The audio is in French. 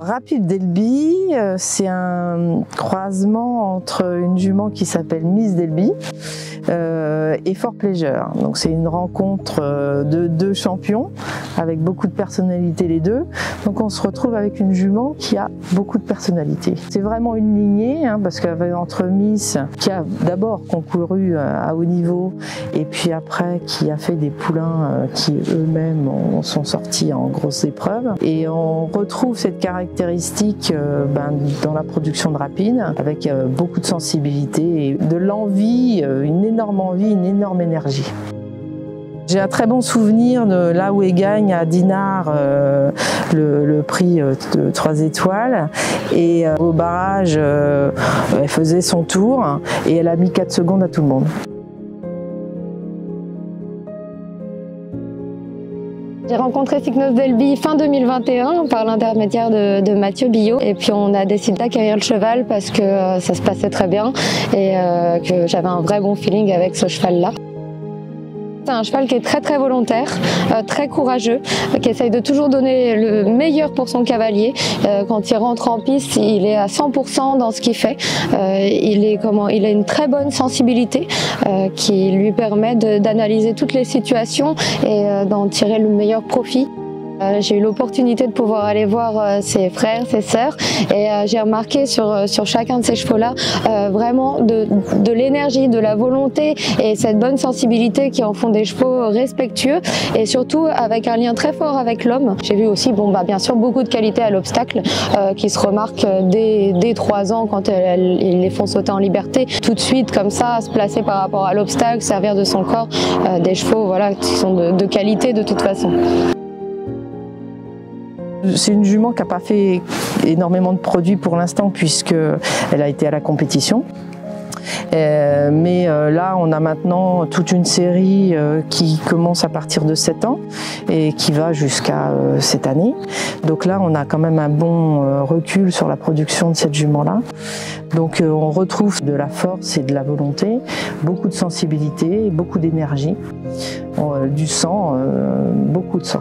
Rapide Delby, c'est un croisement entre une jument qui s'appelle Miss Delby et Fort Pleasure. Donc c'est une rencontre de deux champions avec beaucoup de personnalité les deux. Donc on se retrouve avec une jument qui a beaucoup de personnalité. C'est vraiment une lignée parce qu'entre Miss qui a d'abord concouru à haut niveau et puis après qui a fait des poulains qui eux-mêmes sont sortis en grosses épreuves. Et on retrouve cette caractéristique dans la production de Rapide avec beaucoup de sensibilité et de l'envie, une énorme envie, une énorme énergie. J'ai un très bon souvenir de là où elle gagne à Dinard le prix de 3 étoiles et au barrage elle faisait son tour et elle a mis 4 secondes à tout le monde. J'ai rencontré Cycnos Delby fin 2021 par l'intermédiaire de Mathieu Billot et puis on a décidé d'acquérir le cheval parce que ça se passait très bien et que j'avais un vrai bon feeling avec ce cheval-là. C'est un cheval qui est très volontaire, très courageux, qui essaye de toujours donner le meilleur pour son cavalier. Quand il rentre en piste, il est à 100% dans ce qu'il fait. Il a une très bonne sensibilité qui lui permet d'analyser toutes les situations et d'en tirer le meilleur profit. J'ai eu l'opportunité de pouvoir aller voir ses frères, ses sœurs et j'ai remarqué sur chacun de ces chevaux-là vraiment de l'énergie, de la volonté et cette bonne sensibilité qui en font des chevaux respectueux et surtout avec un lien très fort avec l'homme. J'ai vu aussi bien sûr beaucoup de qualités à l'obstacle qui se remarquent dès 3 ans quand ils les font sauter en liberté. Tout de suite comme ça, se placer par rapport à l'obstacle, servir de son corps, des chevaux qui sont de qualité de toute façon. C'est une jument qui n'a pas fait énormément de produits pour l'instant puisqu'elle a été à la compétition. Mais là on a maintenant toute une série qui commence à partir de 7 ans et qui va jusqu'à cette année. Donc là on a quand même un bon recul sur la production de cette jument là. Donc on retrouve de la force et de la volonté, beaucoup de sensibilité, beaucoup d'énergie, du sang, beaucoup de sang.